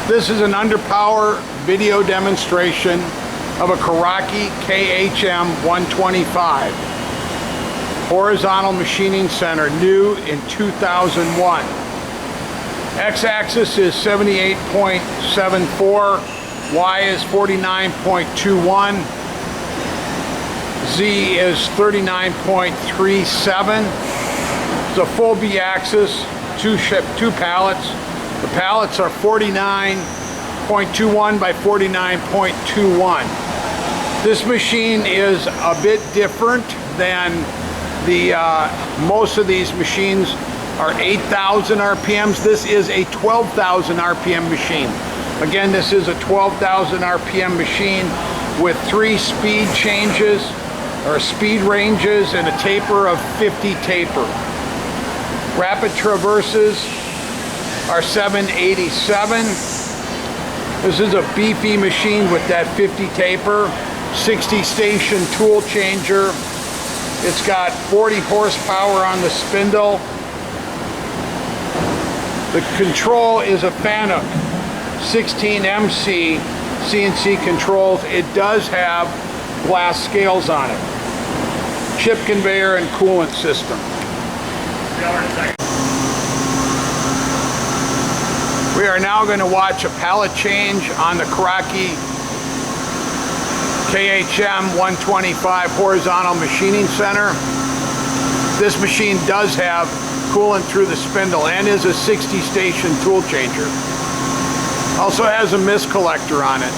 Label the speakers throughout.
Speaker 1: This is an underpower video demonstration of a Kuraki KHM-125 horizontal machining center, new in 2001. X-axis is 78.74, Y is 49.21, Z is 39.37. It's a full B-axis, two pallets. The pallets are 49.21 by 49.21. This machine is a bit different than the most of these machines are 8,000 RPMs. This is a 12,000 RPM machine. Again, this is a 12,000 RPM machine with 3 speed changes or speed ranges and a taper of 50 taper. Rapid traverses are 787. This is a beefy machine with that 50 taper, 60 station tool changer. It's got 40 horsepower on the spindle. The control is a Fanuc 16MC CNC controls. It does have glass scales on it. Chip conveyor and coolant system. We are now going to watch a pallet change on the Kuraki KHM-125 horizontal machining center. This machine does have coolant through the spindle and is a 60 station tool changer. Also has a mist collector on it.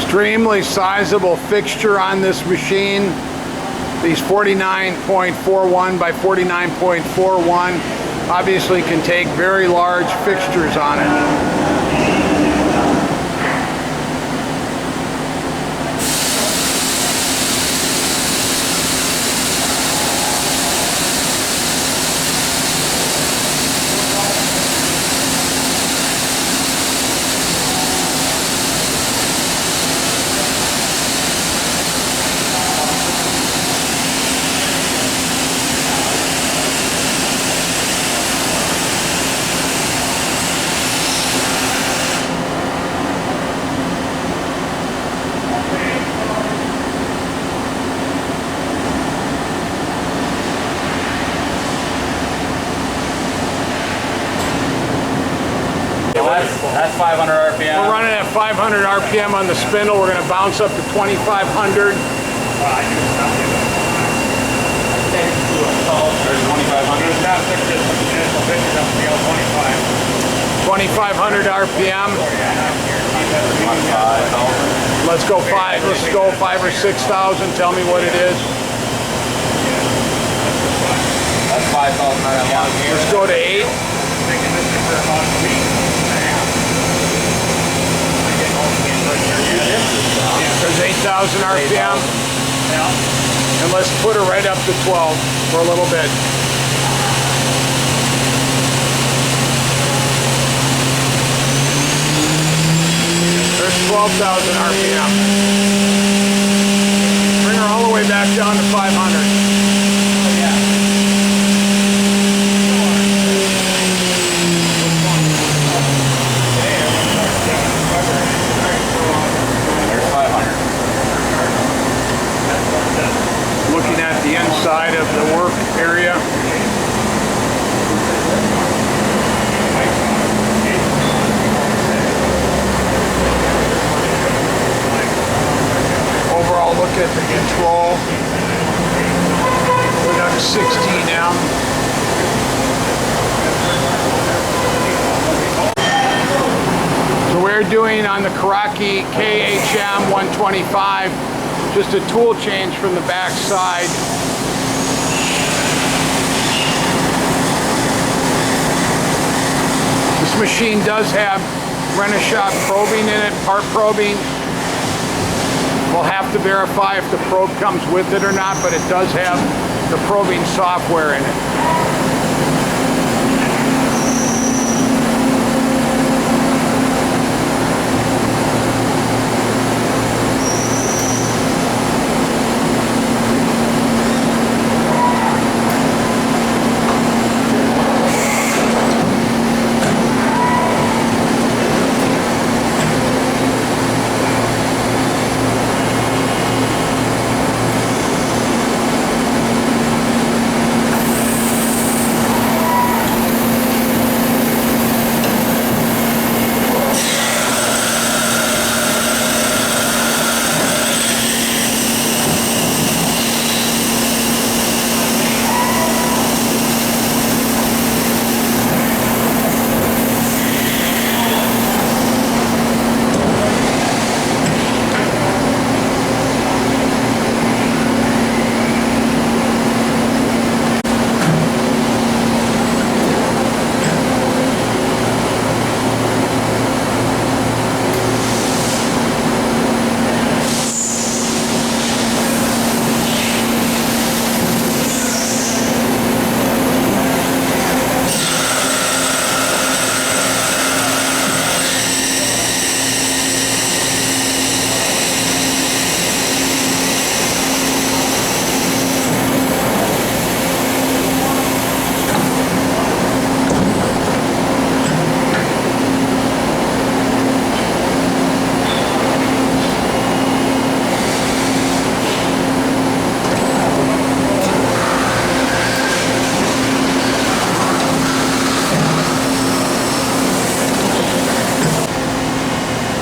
Speaker 1: Extremely sizable fixture on this machine. These 49.41 by 49.41 obviously can take very large fixtures on it.
Speaker 2: That's 500 RPM.
Speaker 1: We're running at 500 RPM on the spindle. We're going to bounce up to 2,500.
Speaker 2: 2,500
Speaker 1: RPM. Let's go 5 or 6,000. Tell me what it is.
Speaker 2: That's 5,000 RPM.
Speaker 1: Let's go to 8. There's 8,000 RPM. And let's put her right up to 12 for a little bit. There's 12,000 RPM. Bring her all the way back down to 500. Looking at the inside of the work area. Overall look at the control. We're down to 16M. So we're I'm doing on the Kuraki KHM-125, just a tool change from the back side. This machine does have Renishaw probing in it, part probing. We'll have to verify if the probe comes with it or not, but it does have the probing software in it.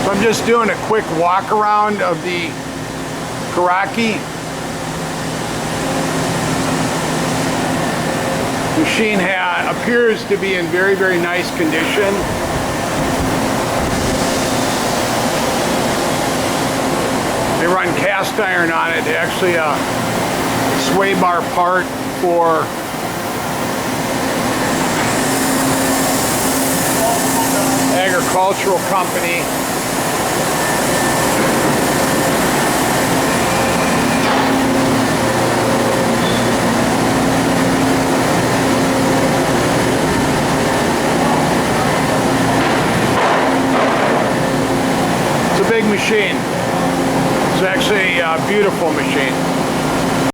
Speaker 1: I'm just doing a quick walk around of the Kuraki. Machine appears to be in very, very nice condition. They run cast iron on it. Actually a sway bar part for agricultural company. It's a big machine. It's actually a beautiful machine.